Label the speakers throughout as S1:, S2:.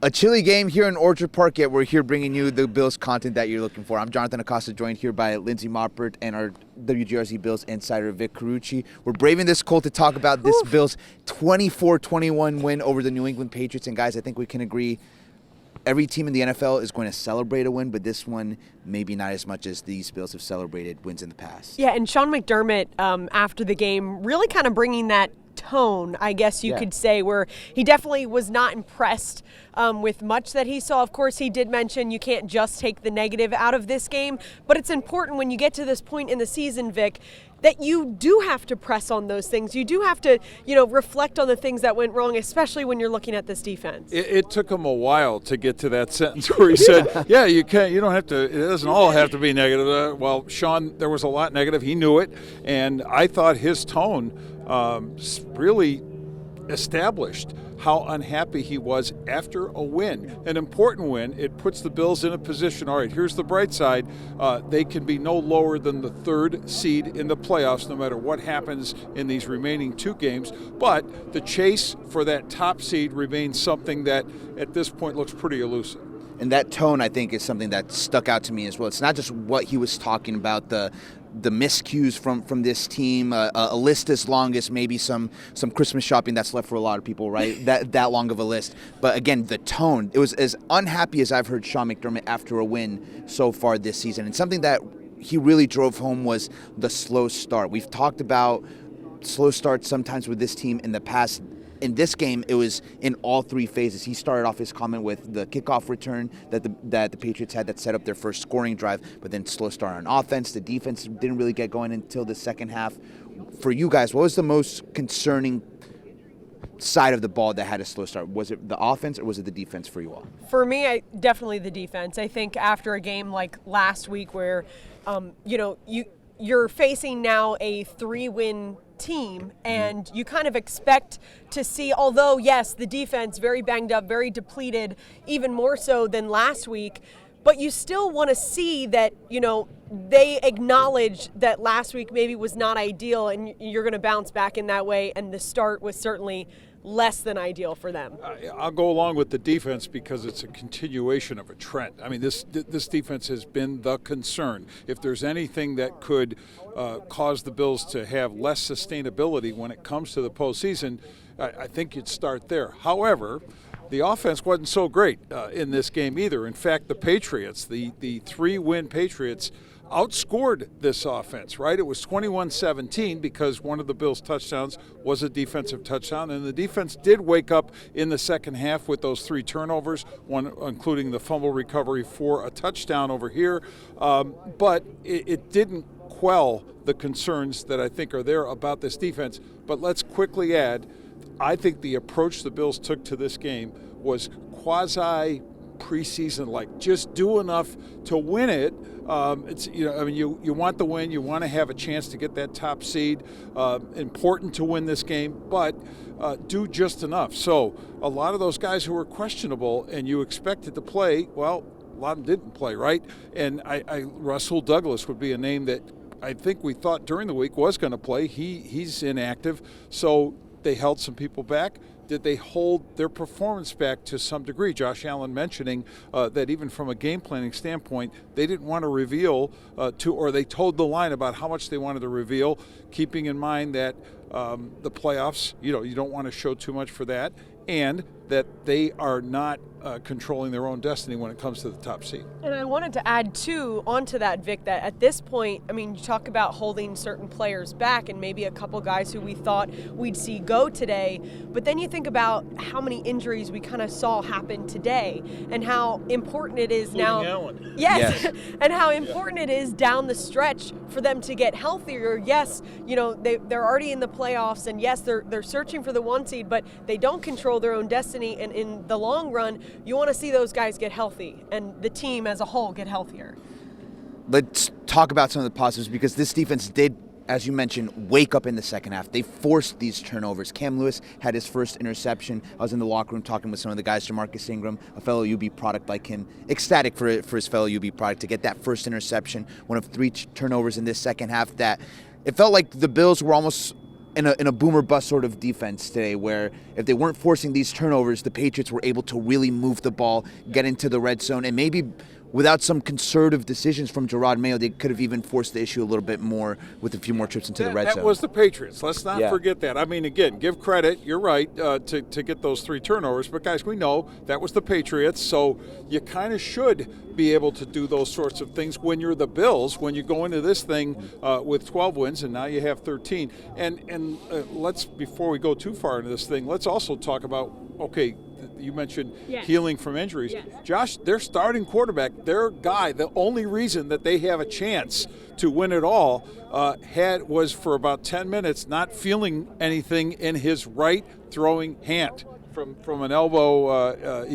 S1: A chilly game here in Orchard Park, yet we're here bringing you the Bills content that you're looking for. I'm Jonathan Acosta, joined here by Lindsay Moppert and our WGRZ Bills insider, Vic Carucci. We're braving this cold to talk about this Bills 24-21 win over the New England Patriots. And guys, I think we can agree every team in the NFL is going to celebrate a win, but this one maybe not as much as these Bills have celebrated wins in the past.
S2: Yeah, and Sean McDermott, after the game, really kind of bringing that tone, I guess you could say, where he definitely was not impressed with much that he saw. Of course, he did mention you can't just take the negative out of this game, but it's important when you get to this point in the season, Vic, that you do have to press on those things. You do have to, reflect on the things that went wrong, especially when you're looking at this defense.
S3: It took him a while to get to that sentence where he said, yeah, you don't have to, it doesn't all have to be negative. Well, Sean, there was a lot negative. He knew it. And I thought his tone really established how unhappy he was after a win, an important win. It puts the Bills in a position, all right, here's the bright side, they can be no lower than the third seed in the playoffs no matter what happens in these remaining two games, but the chase for that top seed remains something that at this point looks pretty elusive.
S1: And that tone, I think, is something that stuck out to me as well. It's not just what he was talking about, the miscues from this team, a list as long as maybe some Christmas shopping that's left for a lot of people, right? that long of a list. But again, the tone, it was as unhappy as I've heard Sean McDermott after a win so far this season. And something that he really drove home was the slow start. We've talked about slow starts sometimes with this team in the past. In this game, it was in all three phases. He started off his comment with the kickoff return that the Patriots had that set up their first scoring drive, but then slow start on offense. The defense didn't really get going until the second half. For you guys, what was the most concerning side of the ball that had a slow start? Was it the offense or was it the defense for you all?
S2: For me, definitely the defense. I think after a game like last week where, you're facing now a 3-win team, and you kind of expect to see, although yes, the defense very banged up, very depleted, even more so than last week, but you still want to see that, they acknowledge that last week maybe was not ideal, and you're going to bounce back in that way, and the start was certainly less than ideal for them.
S3: I'll go along with the defense because it's a continuation of a trend. I mean, this defense has been the concern. If there's anything that could cause the Bills to have less sustainability when it comes to the postseason, I think you'd start there. However, the offense wasn't so great in this game either. In fact, the Patriots, the 3-win Patriots, outscored this offense, right? It was 21-17 because one of the Bills' touchdowns was a defensive touchdown, and the defense did wake up in the second half with those 3 turnovers, one including the fumble recovery for a touchdown over here, but it didn't quell the concerns that I think are there about this defense. But let's quickly add, I think the approach the Bills took to this game was quasi preseason, like just do enough to win it. It's you want the win, you want to have a chance to get that top seed. Important to win this game, but do just enough. So a lot of those guys who were questionable and you expected to play, well, a lot of them didn't play, right? And Rasul Douglas would be a name that I think we thought during the week was going to play. He's inactive, so they held some people back. Did they hold their performance back to some degree? Josh Allen mentioning that even from a game planning standpoint, they didn't want to reveal or they told the line about how much they wanted to reveal, keeping in mind that the playoffs, you don't want to show too much for that, and that they are not controlling their own destiny when it comes to the top seed.
S2: And I wanted to add, too, onto that, Vic, that at this point, you talk about holding certain players back and maybe a couple guys who we thought we'd see go today, but then you think about how many injuries we kind of saw happen today and how important it is now.
S3: Allen.
S2: Yes. And how important it is down the stretch for them to get healthier. Yes, they're already in the playoffs, and yes, they're searching for the 1 seed, but they don't control their own destiny, and in the long run, you want to see those guys get healthy and the team as a whole get healthier.
S1: Let's talk about some of the positives, because this defense did, as you mentioned, wake up in the second half. They forced these turnovers. Cam Lewis had his first interception. I was in the locker room talking with some of the guys, Jamarcus Ingram, a fellow UB product like him, ecstatic for his fellow UB product to get that first interception, one of 3 turnovers in this second half that it felt like the Bills were almost in a boomer bust sort of defense today, where if they weren't forcing these turnovers, the Patriots were able to really move the ball, get into the red zone, and maybe without some conservative decisions from Gerard Mayo, they could have even forced the issue a little bit more with a few more trips into the red zone.
S3: That was the Patriots. Let's not forget that. I mean, again, give credit. You're right to get those 3 turnovers. But, guys, we know that was the Patriots, so you kind of should be able to do those sorts of things when you're the Bills, when you go into this thing with 12 wins, and now you have 13. And let's, before we go too far into this thing, let's also talk about, okay, you mentioned healing from injuries. Yes. Josh, their starting quarterback, their guy, the only reason that they have a chance to win it all was for about 10 minutes not feeling anything in his right throwing hand from an elbow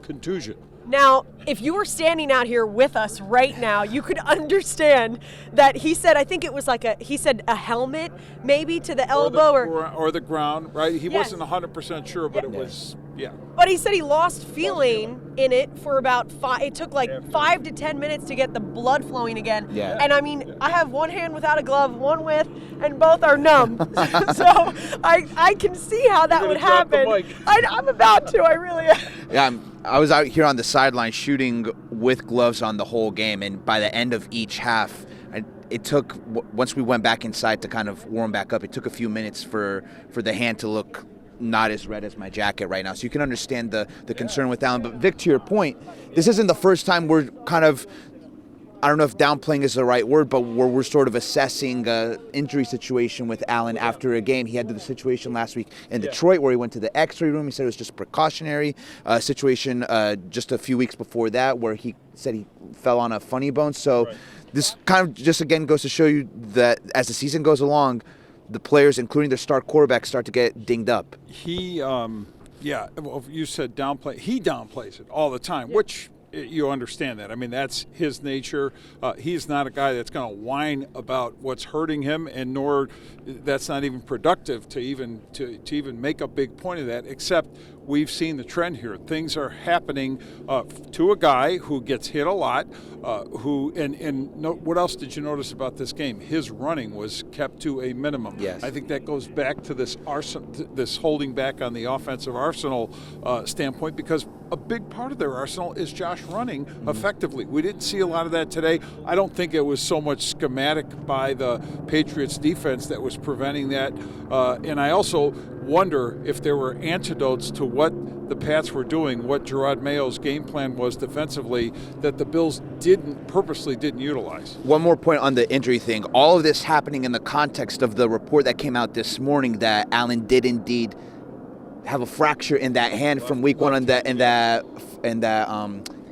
S3: contusion.
S2: Now, if you were standing out here with us right now, you could understand that he said, I think it was like he said a helmet maybe to the elbow
S3: or the ground, right? He wasn't 100% sure, but it was,
S2: But he said he lost feeling in it for about it took like 5 to 10 minutes to get the blood flowing again.
S1: Yeah.
S2: And I mean, I have one hand without a glove, one with, and both are numb. So I can see how that would happen. I'm about to, I really am.
S1: Yeah, I was out here on the sideline shooting with gloves on the whole game, and by the end of each half, it took, once we went back inside to kind of warm back up, it took a few minutes for the hand to look not as red as my jacket right now. So you can understand the concern with Allen. But Vic, to your point, this isn't the first time we're kind of, I don't know if downplaying is the right word, but we're sort of assessing an injury situation with Allen after a game. He had the situation last week in Detroit where he went to the X-ray room. He said it was just a precautionary situation just a few weeks before that where he said he fell on a funny bone. So this kind of just, again, goes to show you that as the season goes along, the players, including their star quarterback, start to get dinged up.
S3: He, well, you said downplay. He downplays it all the time, which you understand that. I mean, that's his nature. He's not a guy that's going to whine about what's hurting him, and nor that's not even productive to even make a big point of that, except we've seen the trend here. Things are happening to a guy who gets hit a lot, what else did you notice about this game? His running was kept to a minimum.
S1: Yes.
S3: I think that goes back to this holding back on the offensive arsenal standpoint, because a big part of their arsenal is Josh running effectively. We didn't see a lot of that today. I don't think it was so much schematic by the Patriots defense that was preventing that. And I also wonder if there were antidotes to what the Pats were doing, what Gerard Mayo's game plan was defensively, that the Bills purposely didn't utilize.
S1: One more point on the injury thing. All of this happening in the context of the report that came out this morning that Allen did indeed have a fracture in that hand from week one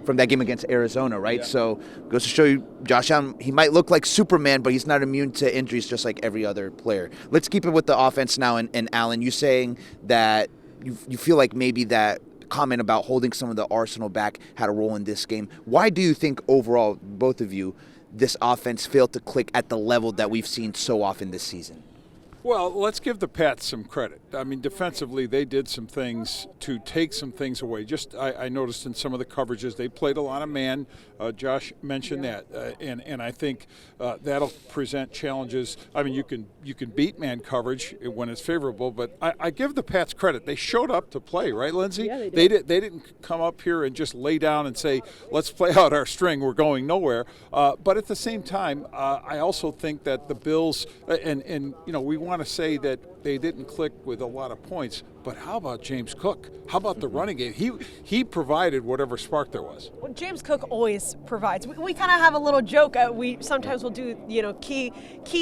S1: from that game against Arizona, right? Yeah. So goes to show you, Josh Allen, he might look like Superman, but he's not immune to injuries just like every other player. Let's keep it with the offense now. And Allen, you saying that you feel like maybe that comment about holding some of the arsenal back had a role in this game. Why do you think overall, both of you, this offense failed to click at the level that we've seen so often this season?
S3: Well, let's give the Pats some credit. I mean, defensively, they did some things to take some things away. Just I noticed in some of the coverages, they played a lot of man. Josh mentioned that, and I think that'll present challenges. I mean, you can beat man coverage when it's favorable, but I give the Pats credit. They showed up to play, right, Lindsay?
S2: Yeah,
S3: they didn't come up here and just lay down and say, let's play out our string, we're going nowhere. But at the same time, I also think that the Bills, and we want to say that they didn't click with a lot of points, but how about James Cook? How about the running game? He provided whatever spark there was.
S2: Well, James Cook always provides. We kind of have a little joke. We sometimes will do key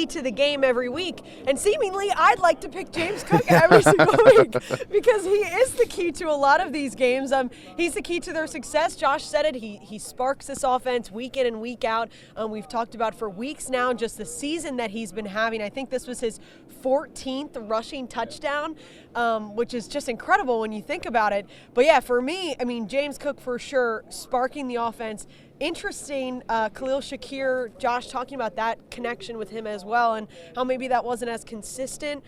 S2: to the game every week, and seemingly I'd like to pick James Cook every single week because he is the key to a lot of these games. He's the key to their success. Josh said it. He sparks this offense week in and week out. We've talked about for weeks now just the season that he's been having. I think this was his 14th rushing touchdown, which is just incredible when you think about it. But yeah, for me, I mean, James Cook for sure sparking the offense. Interesting, Khalil Shakir, Josh talking about that connection with him as well, and how maybe that wasn't as consistent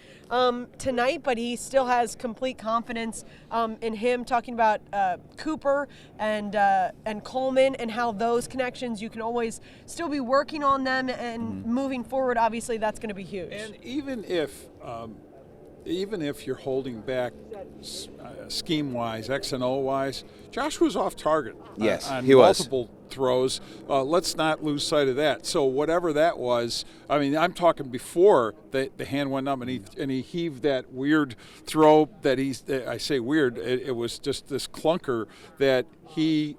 S2: tonight, but he still has complete confidence in him. Talking about Cooper and Coleman and how those connections, you can always still be working on them and moving forward. Obviously, that's going to be huge.
S3: And even if even if you're holding back scheme-wise, X and O-wise, Josh was off target on
S1: he was.
S3: multiple throws. Let's not lose sight of that. So whatever that was, I mean, I'm talking before the hand went up and he heaved that weird throw that I say weird, it was just this clunker that he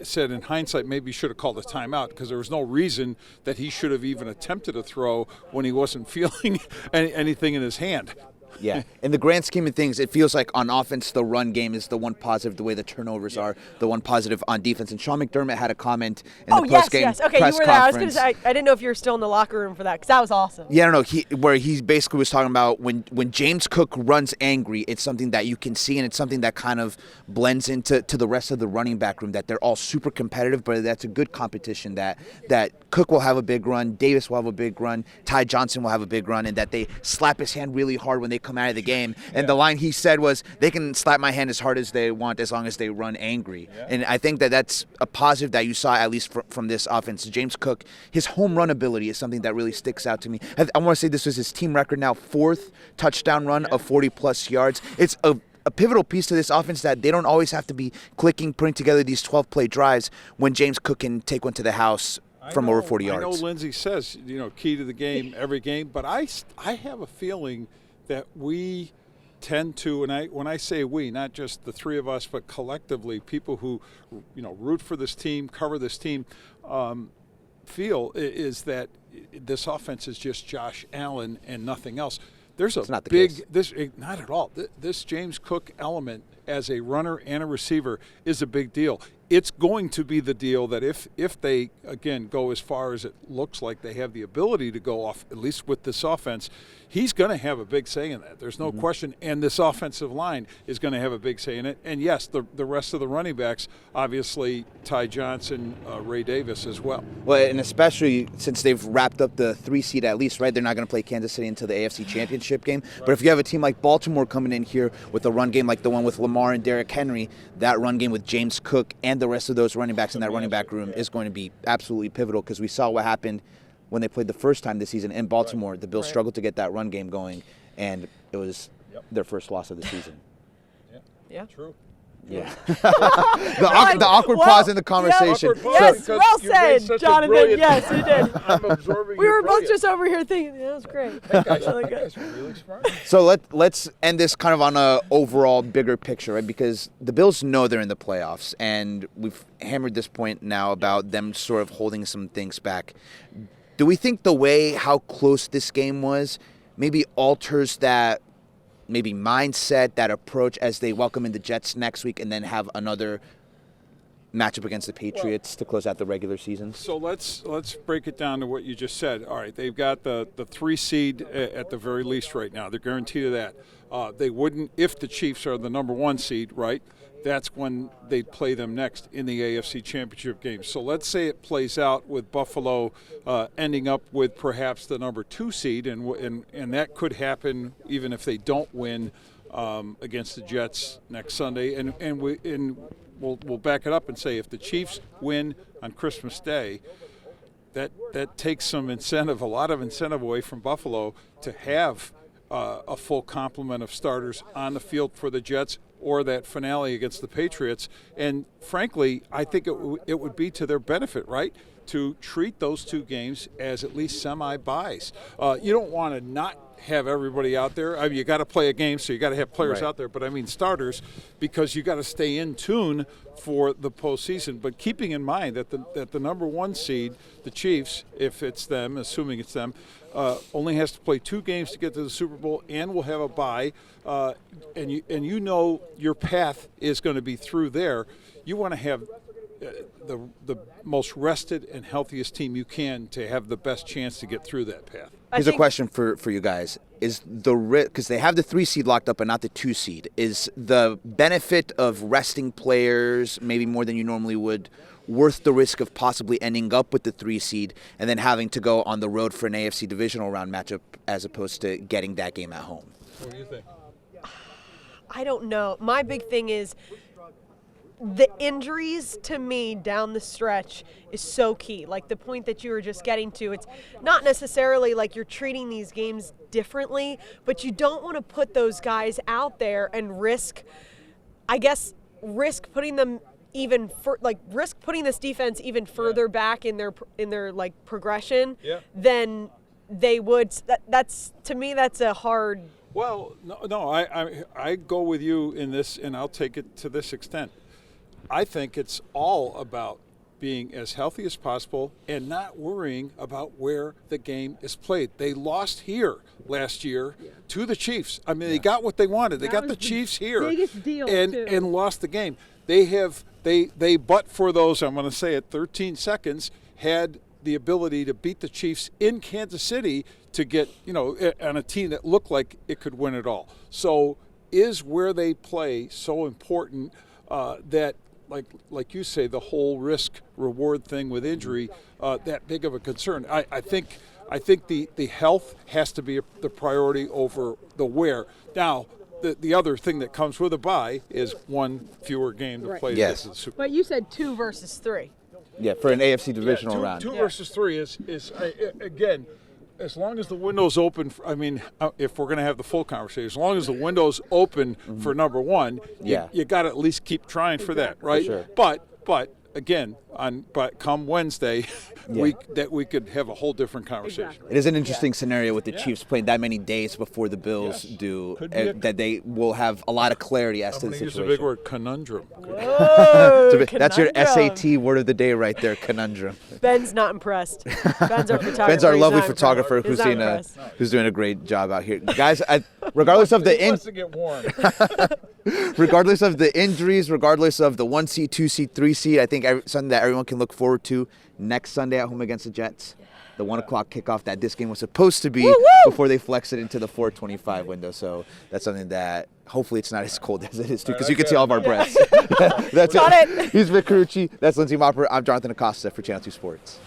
S3: said in hindsight maybe he should have called a timeout because there was no reason that he should have even attempted a throw when he wasn't feeling anything in his hand.
S1: Yeah. In the grand scheme of things, it feels like on offense, the run game is the one positive, the way the turnovers are, the one positive on defense. And Sean McDermott had a comment in the post-game
S2: yes. Okay,
S1: press
S2: you were there. I was
S1: conference.
S2: going to say, I didn't know if you were still in the locker room for that because that was awesome.
S1: Yeah, I don't know. Where he basically was talking about when James Cook runs angry, it's something that you can see, and it's something that kind of blends into the rest of the running back room, that they're all super competitive, but that's a good competition, that Cook will have a big run, Davis will have a big run, Ty Johnson will have a big run, and that they slap his hand really hard when they come out of the game. And the line he said was, they can slap my hand as hard as they want as long as they run angry. Yeah. And I think that's a positive that you saw, at least from this offense. James Cook, his home run ability is something that really sticks out to me. I want to say this was his team record now, 4th touchdown run of 40-plus yards. It's a pivotal piece to this offense that they don't always have to be clicking, putting together these 12-play drives when James Cook can take one to the house from over 40 yards.
S3: I know Lindsey says, key to the game, every game, but I have a feeling that we tend to, and when I say we, not just the three of us, but collectively, people who, root for this team, cover this team, feel is that this offense is just Josh Allen and nothing else. There's a not at all. This James Cook element as a runner and a receiver is a big deal. It's going to be the deal that if they, again, go as far as it looks like they have the ability to go off, at least with this offense, he's going to have a big say in that. There's no question. And this offensive line is going to have a big say in it. And, yes, the rest of the running backs, obviously Ty Johnson, Ray Davis as well.
S1: Well, and especially since they've wrapped up the 3 seed at least, right? They're not going to play Kansas City until the AFC Championship game. Right. But if you have a team like Baltimore coming in here with a run game like the one with Lamar and Derrick Henry, that run game with James Cook and the rest of those running backs in that running back room is going to be absolutely pivotal, because we saw what happened when they played the first time this season in Baltimore. The Bills struggled to get that run game going, and it was their first loss of the season.
S2: Yeah.
S3: True.
S1: Yeah. the awkward pause in the conversation.
S2: Yes, well said, Jonathan. Yes, you did.
S3: I'm absorbing.
S2: We were both just over here thinking, that was great.
S3: That guy's really smart.
S1: So let's end this kind of on a overall bigger picture, right? Because the Bills know they're in the playoffs, and we've hammered this point now about them sort of holding some things back. Do we think the way how close this game was maybe alters that maybe mindset, that approach, as they welcome in the Jets next week and then have another matchup against the Patriots to close out the regular season?
S3: So let's break it down to what you just said. All right, they've got the 3 seed at the very least right now. They're guaranteed of that. They wouldn't, if the Chiefs are the number 1 seed, right? That's when they'd play them next in the AFC Championship game. So let's say it plays out with Buffalo ending up with perhaps the number 2 seed, and that could happen even if they don't win against the Jets next Sunday. And we'll back it up and say if the Chiefs win on Christmas Day, that takes some incentive, a lot of incentive away from Buffalo to have a full complement of starters on the field for the Jets, or that finale against the Patriots. And frankly, I think it would be to their benefit, right, to treat those 2 games as at least semi-buys. You don't want to not have everybody out there. I mean, you got to play a game, so you got to have players out there, but I mean starters, because you got to stay in tune for the postseason. But keeping in mind that the number 1 seed, the Chiefs, if it's them, assuming it's them, only has to play 2 games to get to the Super Bowl and will have a bye, and you know your path is going to be through there. You want to have the most rested and healthiest team you can to have the best chance to get through that path.
S1: Here's a question for you guys. Is the because they have the 3 seed locked up but not the 2 seed, is the benefit of resting players maybe more than you normally would worth the risk of possibly ending up with the 3 seed and then having to go on the road for an AFC divisional round matchup as opposed to getting that game at home?
S3: What do you think?
S2: I don't know. My big thing is the injuries to me down the stretch is so key. Like the point that you were just getting to, it's not necessarily like you're treating these games differently, but you don't want to put those guys out there and risk putting them risk putting this defense even further back in their like progression than they would. That's to me, that's a hard.
S3: Well, no, I go with you in this, and I'll take it to this extent. I think it's all about being as healthy as possible and not worrying about where the game is played. They lost here last year to the Chiefs. I mean, they got what they wanted. They got the Chiefs here and lost the game. They but for those, I'm going to say it, 13 seconds, had the ability to beat the Chiefs in Kansas City to get, on a team that looked like it could win it all. So is where they play so important that, like you say, the whole risk-reward thing with injury, that big of a concern? I think the health has to be the priority over the where. Now, the other thing that comes with a bye is one fewer game to play.
S1: Yes.
S3: The Super Bowl.
S2: But you said 2 versus 3.
S1: Yeah, for an AFC divisional round.
S3: 2 versus 3 is again, as long as the window's open. If we're going to have the full conversation, as long as the window's open for number one, you got to at least keep trying for that, right?
S1: For sure.
S3: But again, but come Wednesday, we could have a whole different conversation.
S2: Exactly.
S1: It is an interesting scenario with the Chiefs playing that many days before the Bills do, that they will have a lot of clarity as to the situation.
S3: Use a big word, conundrum.
S2: Whoa,
S1: That's your
S2: conundrum.
S1: SAT word of the day right there, conundrum.
S2: Ben's not impressed. Ben's our photographer.
S1: Ben's our
S2: He's
S1: lovely
S2: not
S1: photographer
S2: impressed.
S1: who's doing a great job out here. Guys, regardless of the
S3: to get warm.
S1: regardless of the injuries, regardless of the 1 seed, 2 seed, 3 seed, I think something that everyone can look forward to next Sunday at home against the Jets. The 1 o'clock kickoff that this game was supposed to be before they flex it into the 4:25 window. So that's something that hopefully it's not as cold as it is too, because you can see all of our breaths. That's it. He's Vic Carucci. That's Lindsay Mopper. I'm Jonathan Acosta for Channel 2 Sports.